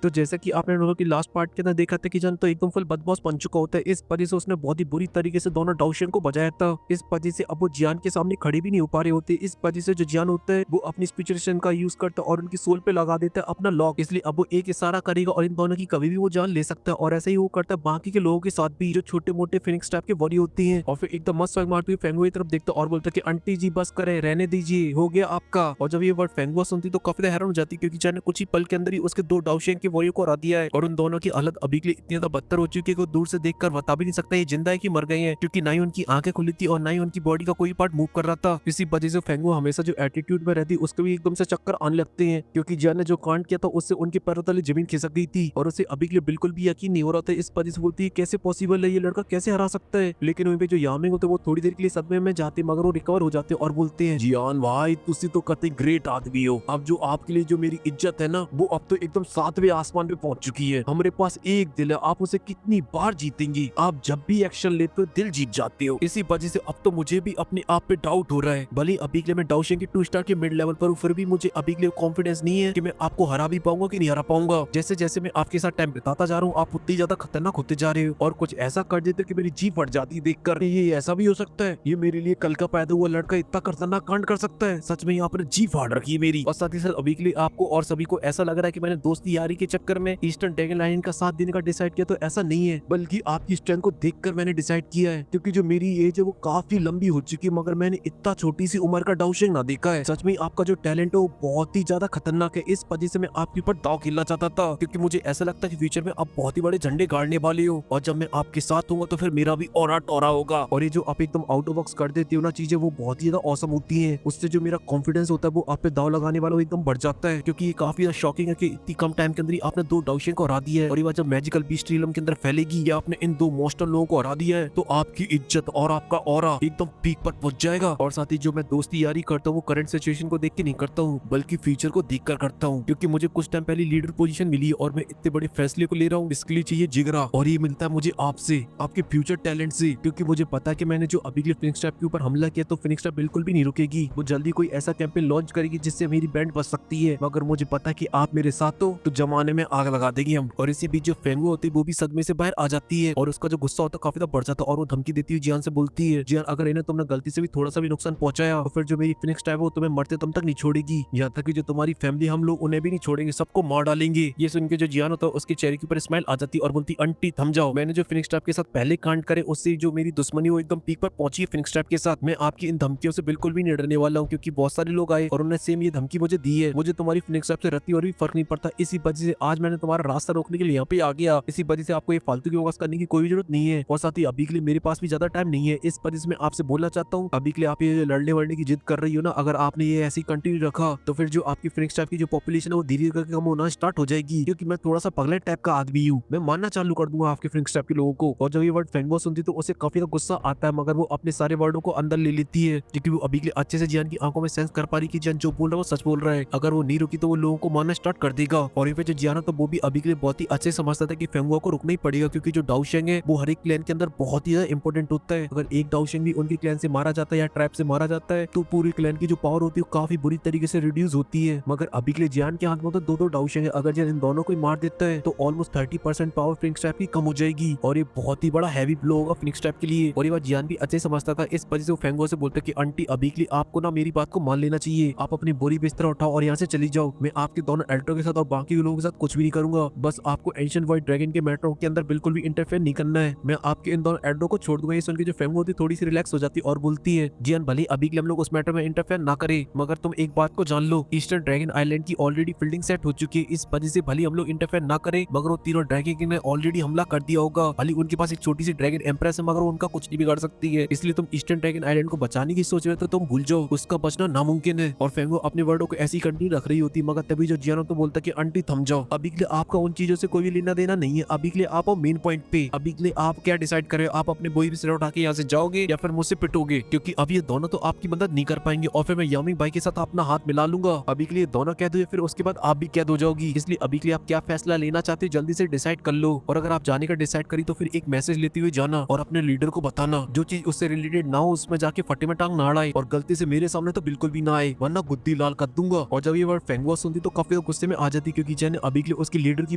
तो जैसा कि आपने दोनों की लास्ट पार्ट के अंदर देखा था कि जन तो एकदम फुल बदमाश बन चुका होता है। इस वजह से उसने बहुत ही बुरी तरीके से दोनों डाउशियन को बजाया था। इस वजह से अब वो जियान के सामने खड़े भी नहीं हो पा रहे होते। इस वजह से जो जियान होता है वो अपनी स्पिरिचुएशन का यूज करता है और उनकी सोल पे लगा देता है अपना लॉक। इसलिए अब वो एक इशारा करेगा और इन दोनों की कभी भी वो जान ले सकता है। और ऐसा ही वो करता है बाकी के लोगों के साथ भी, जो छोटे मोटे फिनिक्स टाइप के बॉडी होती है। और फिर एकदम मस्त मारती हुई फेंगुआ की तरफ देखता और बोलता कि आंटी जी बस करे, रहने दीजिए, हो गया आपका। और जब ये वर्ड फेंगुआ सुनती तो काफी हैरान हो जाती, क्योंकि जाने कुछ ही पल के अंदर ही उसके दो डाउशियन की वॉरियर को हरा दिया है। और उन दोनों की हालत अभी के लिए इतनी ज्यादा बदतर हो चुकी है कि दूर से देखकर बता भी नहीं सकता ये जिंदा है कि मर गए हैं, क्योंकि ना ही उनकी आंखें खुली थी और ना ही उनकी बॉडी का कोई पार्ट मूव कर रहा था। इसी वजह से फेंगुआ हमेशा जो एटीट्यूड में रहती उसके भी एकदम से चक्कर आने लगते हैं, क्योंकि जियान ने जो कांड किया था उससे उनके पैरों तले जमीन खिसक गई थी और उसे अभी के लिए बिल्कुल भी यकीन नहीं हो रहा था। इस वजह से बोलती है कैसे पॉसिबल है, ये लड़का कैसे हरा सकता है। लेकिन वहीं पे जो यामिंग होते वो थोड़ी देर के लिए सदमे में जाते, मगर वो रिकवर हो जाते और बोलते हैं जियान भाई तुसी तो कतई ग्रेट आदमी हो। अब जो आपके लिए जो मेरी इज्जत है ना वो अब तो एकदम 7वें आसमान पे पहुंच चुकी है। हमारे पास एक दिल है, आप उसे कितनी बार जीतेंगी, आप जब भी एक्शन लेते हो दिल जीत जाते हो। इसी वजह से अब तो मुझे भी अपने आप पे डाउट हो रहा है। भले अभी के लिए मैं डाउशियन की 2 स्टार के मिड लेवल पर हूँ, फिर भी मुझे अभी के लिए कॉन्फिडेंस नहीं है कि मैं आपको हरा भी पाऊंगा कि नहीं हरा पाऊंगा। जैसे जैसे मैं आपके साथ टाइम बिताता जा रहा हूँ आप उतनी ज्यादा खतरनाक होते जा रहे हो और कुछ ऐसा कर देते कि मेरी जी फट जाती देखकर। ये ऐसा भी हो सकता है, ये मेरे लिए कल का पैदा हुआ लड़का इतना खतरनाक कांड कर सकता है। सच में आपने जी फाड़ रखी है मेरी। और साथ ही साथ अभी के लिए आपको और सभी को ऐसा लग रहा है कि मैंने दोस्ती यारी के चक्कर में ईस्टर्न ड्रैगन लाइन का साथ देने का डिसाइड किया, तो ऐसा नहीं है, बल्कि आपकी स्ट्रेंथ को देखकर मैंने डिसाइड किया है। क्योंकि जो मेरी एज है वो काफी लंबी हो चुकी है, मगर मैंने इतना छोटी सी उम्र का डाउशिंग ना देखा है। सच में आपका जो टैलेंट है वो बहुत ही ज्यादा खतरनाक है। इस वजह से मैं आपके ऊपर दाव खेलना चाहता था, क्योंकि मुझे ऐसा लगता है कि फ्यूचर में आप बहुत ही बड़े झंडे गाड़ने वाले हो और जब मैं आपके साथ हूँ तो फिर मेरा भी ऑरा टोरा होगा। और ये जो आप एकदम आउट ऑफ बॉक्स कर देते हो ना चीजें, वो बहुत ही ज्यादा औसम होती है। उससे जो मेरा कॉन्फिडेंस होता है वो आप पे दाव लगाने वाला एकदम बढ़ जाता है, क्योंकि ये काफी ज्यादा शॉकिंग है कि इतनी कम टाइम के अंदर ही आपने 2 डाउशियन को हरा दिया है। और ये बात जब मैजिकल बीस्ट रियलम के अंदर फैलेगी या आपने इन 2 मॉन्स्टर लोगों को हरा दिया है तो आपकी इज्जत और आपका ऑरा एकदम पीक पर पहुंच जाएगा। और साथ ही जो मैं दोस्ती यारी करता हूँ वो करंट सिचुएशन को देख के नहीं करता हूँ, बल्कि फ्यूचर को देख कर करता हूँ, क्योंकि मुझे कुछ टाइम पहले लीडर पोजीशन मिली और मैं इतने बड़े फैसले को ले रहा हूँ। इसके लिए चाहिए जिगरा, और ये मिलता है मुझे आपसे, आपके फ्यूचर टैलेंट से। क्योंकि मुझे पता है कि मैंने जो अभी के फिनिक्स ट्रैप के ऊपर हमला किया तो फिनिक्स ट्रैप बिल्कुल भी नहीं रुकेगी, वो जल्दी कोई ऐसा कैंपेन लॉन्च करेगी जिससे मेरी बैंड बच सकती है। मगर मुझे पता है कि आप मेरे साथ हो तो जमाने में आग लगा देगी हम। और इसी बीच जो फेंगुआ होती है वो भी सदमे से बाहर आ जाती है और उसका जो गुस्सा होता है काफी ज्यादा बढ़ जाता है और वो धमकी देती हुई जियान से बोलती है जियान अगर इन्हें तुमने गलती से भी थोड़ा सा भी नुकसान पहुंचाया तो फिर जो मेरी फिनिक्स ट्रैप है वो तुम्हें मरते तुम तक नहीं छोड़ेगी, यहाँ तक कि जो तुम्हारी फैमिली हम लोग उन्हें भी नहीं छोड़ेंगे, सबको मार डालेंगे। ये सुन के जो जियान होता है उसके चेहरे के ऊपर स्माइल आ जाती और बोलती आंटी थम जाओ, मैंने जो फिनिक्स ट्रैप के साथ पहले कांड करे उससे जो मेरी दुश्मनी वो एकदम पीक पर पहुंची है फिनिक्स ट्रैप के साथ। मैं आपकी इन धमकियों से बिल्कुल भी नहीं डरने वाला हूँ, क्योंकि बहुत सारे लोग आए और उन्होंने सेम ये धमकी मुझे दी है। मुझे तुम्हारी फिनिक्स ट्रैप से रत्ती और भी फर्क नहीं पड़ता, इसी वजह से आज मैंने तुम्हारा रास्ता रोकने के लिए यहाँ पे आ गया। इसी वजह से आपको ये फालतू की बकवास करने की कोई जरूरत नहीं है। और साथ ही अभी के लिए मेरे पास भी ज्यादा टाइम नहीं है, इस वजह से मैं आपसे बोलना चाहता हूँ अभी के लिए आप ये लड़ने वड़ने की जिद कर रही हो ना, अगर आपने ये ऐसी कंटिन्यू रखा तो फिर जो आपकी फिनिक्स ट्रैप की जो पॉपुलेशन है वो धीरे धीरे कम होना स्टार्ट हो जाएगी, क्योंकि मैं थोड़ा सा पगले टाइप का आदमी हूँ। मैं मानना चालू कर दूंगा आपके फिनिक्स ट्रैप के लोगों को। और जब ये वर्ड फेंगुआ सुनती तो उसे काफी गुस्सा आता है, मगर वो अपने सारे वर्डों को अंदर ले लेती है, क्योंकि वो अभी के लिए अच्छे से जियान की आंखों में सेंस कर पा रही कि जियान जो बोल रहा है वो सच बोल रहा है। अगर वो नहीं रुकी तो वो लोगों को मारना स्टार्ट कर देगा। और ये जो जियान है तो वो भी अभी के लिए बहुत ही अच्छे समझता था कि फेंगुआ को रुकना ही पड़ेगा, क्योंकि जो डाउशेंग है वो हर एक क्लैन के अंदर बहुत ही ज्यादा इंपॉर्टेंट होता है। अगर एक डाउशेंग भी उनके क्लैन से मारा जाता है या ट्राइब से मारा जाता है तो पूरी क्लैन की जो पावर होती है काफी बुरी तरीके से रिड्यूस होती है। मगर अभी के लिए जियान के हाथ में तो 2 डाउशेंग है, अगर जियान इन दोनों को मार देता है तो ऑलमोस्ट 30% पावर फिनिक्स ट्रैप की कम हो जाएगी और ये बहुत ही बड़ा हैवी ब्लो होगा फिनिक्स ट्रैप के लिए। और ये बात जियान भी अच्छे समझता था, इस वजह से वो फेंगुआ से बोलता कि आंटी अभी के लिए आपको ना मेरी बात को मान लेना चाहिए, आप अपनी बोरी बिस्तर उठाओ और यहाँ से चली जाओ। मैं आपके दोनों एल्डरों के साथ और बाकी लोगों के साथ कुछ भी नहीं करूंगा, बस आपको एंशिएंट व्हाइट ड्रैगन के मैटरों के अंदर बिल्कुल भी इंटरफेयर नहीं करना है। मैं आपके इन दोनों एल्डरों को छोड़ दूंगा। ये सुन के जो फेंगुआ होती थोड़ी सी रिलैक्स हो जाती और बोलती है जियान भले अभी के लिए हम लोग उस मैटर में इंटरफेयर ना करे, मगर तुम एक बात को जान लो, ईस्टर्न ड्रैगन आइलैंड की ऑलरेडी फील्डिंग सेट हो चुकी है। इस वजह से भले हम लोग इंटरफेयर ना करें, मगर वो तीनों ड्रैगन ने ऑलरेडी हमला कर दिया होगा। भले उनके पास एक छोटी सी ड्रैगन एम्प्रेस है, मगर वो उनका कुछ नहीं बिगाड़ सकती है। इसलिए तुम ईस्टर्न ड्रैगन आइलैंड को बचाने की सोच रहे हो तो तुम भूल जाओ, उसका बचना नामुमकिन है। और फेंगुआ अपने वर्डों को ऐसी कंटिन्यू रख रही होती, मगर तभी जो जियान तो बोलता कि आंटी थम जाओ, अभी के लिए आपका उन चीजों से कोई भी लेना देना नहीं है। अभी के लिए आप मेन पॉइंट पे, अभी के लिए आप क्या डिसाइड कर रहे हो, आप अपने बोई से उठा के यहाँ से जाओगे या फिर मुझसे पिटोगे, क्योंकि अब ये दोनों तो आपकी मदद नहीं कर पाएंगे और फिर मैं यामिंग भाई के साथ अपना हाथ मिला लूंगा। अभी के लिए दोनों कैद हो, फिर उसके बाद आप भी कैद हो जाओगी। इसलिए अभी के लिए आप क्या फैसला लेना चाहते हो जल्दी से डिसाइड कर लो। और अगर आप जाने का डिसाइड करी तो फिर एक मैसेज लेते हुए जाना और अपने लीडर को बताना, जो चीज उससे रिलेटेड ना हो उसमें जाके फटे में टांग ना अड़ाए और गलती से मेरे सामने तो बिल्कुल भी ना आए, वरना गुद्दी लाल कर दूंगा। और जब ये वर्ड फेंगुआ सुनती तो काफी गुस्से में आ जाती, क्योंकि जैन अबीगले उसकी लीडर की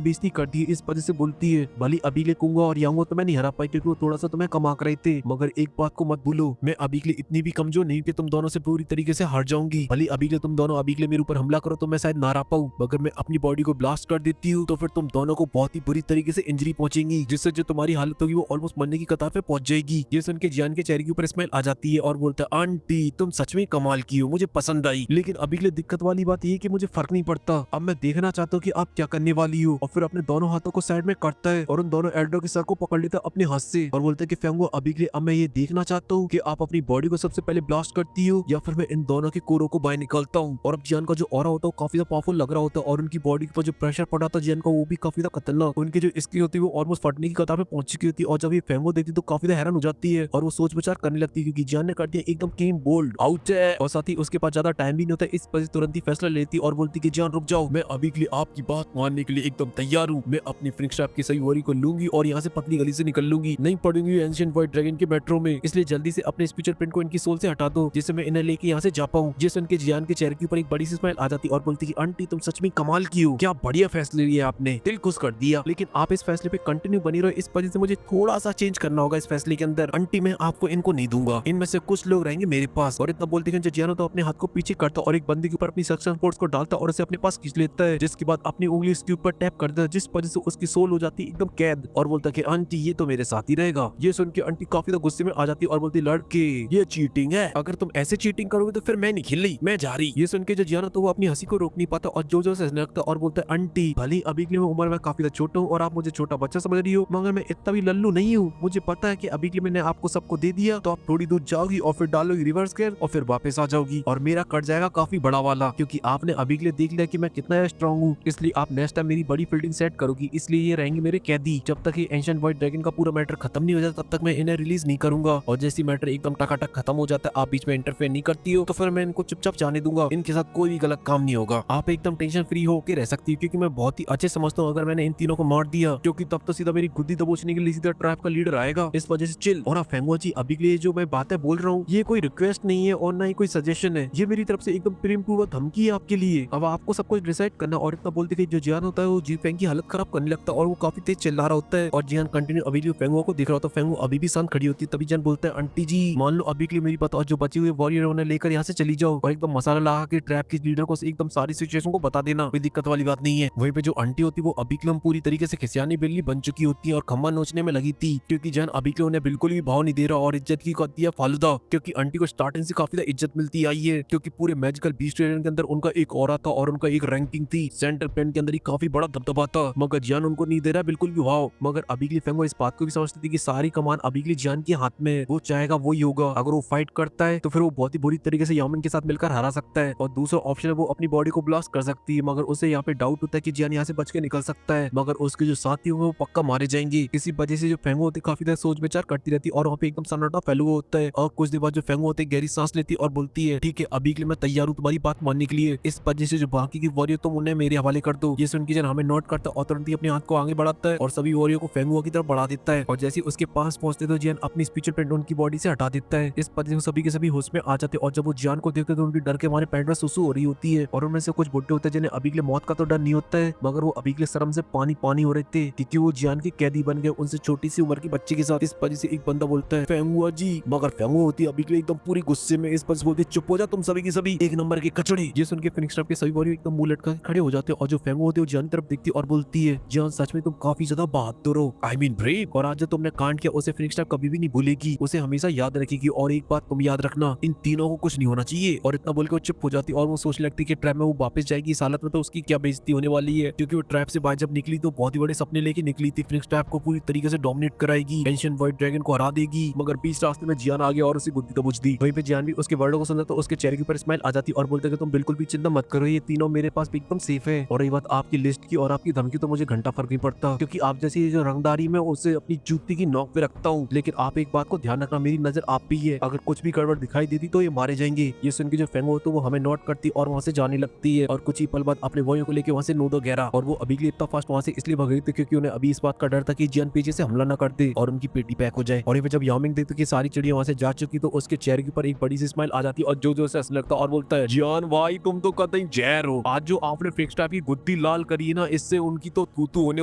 बेइज्जती करती है। इस वजह से बोलती है भली अबीगले कुंगा और यांगो तो मैं नहीं हरा पाई क्योंकि वो थोड़ा सा तुम्हें कम आंक रहे थे, मगर एक बात को मत भूलो, मैं अबीगले इतनी भी कमजोर नहीं कि तुम दोनों से पूरी तरीके से हार जाऊंगी। भली अबीगले तुम दोनों अबीगले मेरे ऊपर हमला करो तो मैं शायद ना हरा पाऊं, मगर मैं अपनी बॉडी को ब्लास्ट कर देती हूँ तो फिर तुम दोनों को बहुत ही बुरी तरीके से इंजरी पहुंचेगी, जिससे जो तुम्हारी हालत होगी वो ऑलमोस्ट मरने की कतार पे पहुंच जाएगी। ये सुन के जियान के चेहरे के ऊपर स्माइल आ जाती है और बोलता है आंटी तुम सच में कमाल की हो, मुझे पसंद आई। लेकिन अबीगले दिक्कत वाली बात ये कि मुझे फर्क नहीं पड़ता, अब मैं देखना चाहता हूँ कि आप क्या करने वाली हो। और फिर अपने दोनों हाथों को साइड में करता है और उन दोनों एल्डर के सर को पकड़ लेता है अपने हाथ से और बोलता है कि फेंगो अबीगले अब मैं ये देखना चाहता हूँ कि आप अपनी बॉडी को सबसे पहले ब्लास्ट करती हो या फिर मैं इन दोनों के कोरों को बाहर निकालता हूँ। और अब जियान का जो ऑरा होता है वो काफी ज्यादा पावरफुल लग रहा होता है और उनकी बॉडी पर जो प्रेशर पड़ा था जियान का वो भी काफी ज्यादा खतरनाक, उनकी जो स्किन होती है वो ऑलमोस्ट फटने की कतार पे पहुंच चुकी होती है। और जब ये फेंगो देखती तो काफी ज्यादा हैरान हो जाती है और वो सोच विचार करने लगती है क्योंकि जियान ने कर दिया एकदम क्लीन बोल्ड आउट है और साथ ही उसके पास ज्यादा टाइम भी नहीं होता। इस वजह से तुरंत ही फैसला लेती और बोलती कि जियान रुक जाओ, मैं अभी के लिए आपकी बात मानने के लिए एकदम तैयार हूँ। मैं अपनी फ्रिंगस्ट्रैप की सही वरी को लूंगी और यहाँ से पतली गली से निकल लूंगी, नहीं पड़ूंगी एंशिएंट व्हाइट ड्रैगन के मेट्रो में, इसलिए जल्दी से अपने स्पीचर प्रिंट को इनकी सोल से हटा दो जिससे मैं इन्हें लेके यहाँ से जा पाऊँ। जिस उनके जियान के चेहरे के ऊपर एक बड़ी सी स्माइल आ जाती और बोलती कि आंटी तुम सच में कमाल की हो, क्या बढ़िया फैसले लिए आपने, दिल खुश कर दिया, लेकिन आप इस फैसले पे कंटिन्यू बनी रहो, इस वजह से मुझे थोड़ा सा चेंज करना होगा इस फैसले के अंदर। आंटी मैं आपको इनको नहीं दूंगा, इनमें से कुछ लोग रहेंगे मेरे पास। और इतना बोलते कि जियानो तो अपने हाथ को पीछे करता और एक बंदे के ऊपर अपनी सक्शन फोर्स को डालता और उसे अपने पास खींच लेता है, जिसके बाद अपनी उंगली उसके ऊपर टैप कर देता जिस वजह से उसकी सोल हो जाती एकदम कैद और बोलता कि आंटी ये तो मेरे साथ ही रहेगा। ये सुन के आंटी काफी ज्यादा गुस्से में आ जाती और बोलती लड़के ये चीटिंग है, अगर तुम ऐसे चीटिंग करोगे तो फिर मैं नहीं खेल रही, मैं जा रही। ये सुन के जो जियानो तो वो अपनी हंसी को रोक नहीं पाता और जोर जोर से हंसने लगता और बोलता है आंटी भली अभी के लिए उम्र में काफी ज्यादा छोटा हूँ और आप मुझे छोटा बच्चा समझ रही हो, मगर मैं इतना भी लल्लू नहीं हूँ, मुझे पता है कि अभी के लिए मैंने आपको सबको दे दिया तो आप थोड़ी दूर जाओगी और फिर डालोगी रिवर्स गियर और फिर वापस आ जाओगी और मेरा कट जाएगा काफी बड़ा वाला, क्योंकि आपने अभी के लिए देख लिया कि मैं कितना स्ट्रॉन्ग हूँ, इसलिए आप नेक्स्ट टाइम मेरी बड़ी फील्डिंग सेट करोगी, इसलिए ये रहेंगे मेरे कैदी। जब तक ये एंशिएंट व्हाइट ड्रैगन का पूरा मैटर खत्म नहीं हो जाता तब तक मैं इन्हें रिलीज नहीं करूंगा, और जैसे मैटर एकदम टकाटक खत्म हो जाता है आप बीच में इंटरफेयर नहीं करती हो तो फिर मैं इनको चुपचाप जाने दूंगा, इनके साथ कोई भी गलत काम नहीं होगा, आप एकदम टेंशन फ्री होकर रह सकती हो, क्योंकि मैं बहुत ही अच्छे समझता हूँ अगर मैंने इन तीनों को मार दिया क्योंकि तब तो सीधा मेरी गुद्दी दबोचने के लिए सीधा ट्राइब का लीडर आएगा, इस वजह से चिल। और फेंगो जी अभी के लिए जो मैं बातें बोल रहा हूँ ये कोई रिक्वेस्ट नहीं है और ना ही कोई सजेशन है, ये मेरी तरफ से एकदम प्रेम पूर्वक धमकी है आपके लिए, अब आपको सब कुछ डिसाइड करना। और इतना बोलते कि जो जियान होता है वो जी फेंग की हालत खराब करने लगता है और वो काफी तेज चिल्ला रहा होता है और जियान कंटिन्यू अभी भी फेंगो को देख रहा होता है, फेंगो अभी भी शांत खड़ी होती है। तभी जियान बोलता है आंटी जी मान लो अभी के लिए मेरी बात और जो बचे हुए वॉरियर उन्हें लेकर यहाँ से चली जाओ और एकदम मसाला लगा के ट्रैप के लीडर को एकदम सारी सिचुएशन को बता देना, कोई दिक्कत वाली बात नहीं है। वहीं पे जो आंटी होती है वो अभी के लिए पूरी तरीके से खिसियानी बिल्ली बन चुकी होती है और खम्मा नोचने में लगी थी, क्योंकि जियान अभी के लिए उन्हें बिल्कुल भी भाव नहीं दे रहा और इज्जत की करती है फालूदा, क्योंकि आंटी को स्टार्टिंग से काफी इज्जत मिलती आई है, क्योंकि पूरे मैजिकल बीस्ट ट्रेडर के अंदर उनका एक ऑरा था और उनका एक रैंकिंग थी, सेंट्रल प्लेन के अंदर ही काफी बड़ा दबदबा था, मगर जियान उनको नहीं दे रहा बिल्कुल भी भाव। मगर अभी के लिए फेंगो इस बात को भी समझती थी कि सारी कमान अभी के लिए जियान के हाथ में, वो चाहेगा वही होगा, अगर वो फाइट करता है तो फिर वो बहुत ही बुरी तरीके से यामिन के साथ मिलकर हरा सकता है, और दूसरा ऑप्शन है वो अपनी बॉडी को ब्लास्ट कर सकती है, मगर उसे यहाँ पे डाउट होता है कि जियान यहाँ से बच के निकल सकता है, मगर उसके जो साथी होंगे वो पक्का मारे जाएंगे। इसी वजह से जो फेंगो होती काफी देर सोच विचार करती रहती और वहाँ पे एकदम सन्नाटा फैला हुआ होता है। और कुछ देर बाद जो फेंगो होती गहरी सांस लेती और बोलती है ठीक है अभी के लिए मैं तैयार हूँ तुम्हारी बात मानने के लिए, इस वजह से जो बाकी की वॉरियर तुम उन्हें मेरे हवाले कर दो। ये सुन के जन हमें नोट करता और तुरंत ही अपने हाथ को आगे बढ़ाता है और सभी वॉरियर को फेंगो की तरफ बढ़ा देता है, और जैसे उसके पास पहुंचते तो जियान अपनी स्पीचर पेंट उनकी बॉडी से हटा देता है। इस वजह से सभी के सभी होश में आ जाते और जब वो जियान को देखते तो उनकी डर के मारे पैंट में सुसु हो रही होती है, और उनमें से कुछ बुड्ढे होते हैं जिन्हें अभी के लिए मौत का तो डर नहीं होता है, मगर वो अभी के लिए शर्म से पानी पानी हो रहे थे क्योंकि वो जियान के कैदी बन गए उनसे छोटी सी उम्र के बच्चे के साथ। इस वजह से एक बंदा बोलता है फेंगुआ जी, मगर फेंगुआ होती है अभी के लिए एकदम पूरी गुस्से में, इस वजह से बोलती है चुप हो जा तुम सभी के सभी एक नंबर के कचड़े। ये सुन के फिनिक्स के सभी वॉरियर एकदम मुंह लटका के खड़े हो जाते हैं और जो फेंगुआ होती है वो जियान की तरफ देखती और बोलती है जियान सच में तुम काफी ज्यादा बहादुर हो, आई मीन ब्रेव, और आज जो तुमने कांड किया उसे फिनिक्स कभी भी नहीं भूलेगी, उसे हमेशा याद रखेगी, और एक बात तुम याद रखना इन तीनों को कुछ नहीं होना चाहिए। और इतना बोल के वो चुप हो जाती और वो सोचने लगती कि ट्रैप में वो वापस जाएगी, इस हालत में तो उसकी क्या बेइज्जती होने वाली है, क्योंकि वो ट्रैप से बाहर जब निकली तो बहुत ही बड़े सपने लेके निकली थी, फिनिक्स ट्रैप को पूरी तरीके से डोमिनेट कराएगी, एंशिएंट व्हाइट ड्रैगन को हरा देगी, मगर बीच रास्ते में जियान आ गया और उसे गुद्दी दबोच दी। वहीं पे जियान भी उसके वर्डों को सुना तो उसके चेहरे के ऊपर स्माइल आ जाती और बोलते कि तुम बिल्कुल भी चिंता मत करो, ये तीनों मेरे पास एकदम सेफ है, और रही बात आपकी लिस्ट की और आपकी धमकी तो मुझे घंटा फर्क नहीं पड़ता, क्योंकि आप जैसी जो रंगदारी में उसे अपनी जूती की नोक पे रखता हूँ, लेकिन आप एक बात को ध्यान रखना मेरी नजर आप पे ही है, अगर कुछ भी गड़बड़ दिखाई देती तो ये मारे जाएंगे। ये सुन के जो फेंगो तो वो हमें नोट करती और वहाँ से जाने लगती है, और कुछ ही पल बाद अपने वॉरियर को लेकर वहाँ से नोदो गहरा, और वो अभी के लिए इतना फास्ट वहाँ से इसलिए भाग रही थी क्योंकि उन्हें अभी इस बात का डर था कि जियान पीछे से हमला न कर दे और उनकी पेटी पैक हो जाए। और जब यामिंग देखते कि सारी चिड़िया वहाँ से जा चुकी तो उसके चेहरे के ऊपर एक बड़ी सी स्माइल आ जाती है और जो जो से हंसने लगता और बोलता है जियान भाई तुम तो कतई जहर हो, आज जो आपने फिक्स टाइप की गुद्दी लाल करिए ना, इससे उनकी तो तू होने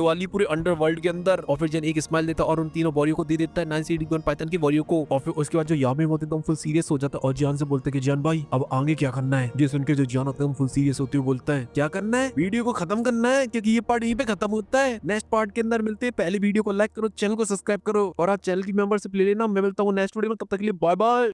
वाली पूरे अंडरवर्ल्ड के अंदर। और फिर जन एक स्माइल देता है और उन तीनों वॉरियर को दे देता है, 9 पाइथन के वॉरियर को। और फिर उसके बाद जो यामी होते हैं फुल सीरियस हो जाता है और जियान से बोलते हैं कि जियान भाई अब आगे क्या करना है। ये सुन के जो जियान होता है फुल सीरियस होते हुए बोलता है क्या करना है, वीडियो को खत्म करना है, क्योंकि ये पार्ट यहीं पे खत्म होता है। नेक्स्ट पार्ट के अंदर मिलते हैं। पहले वीडियो को लाइक करो, चैनल को सब्सक्राइब करो और आप चैनल की मेंबरशिप ले लेना। मैं मिलता हूँ नेक्स्ट वीडियो में, तब तक के लिए बाय बाय।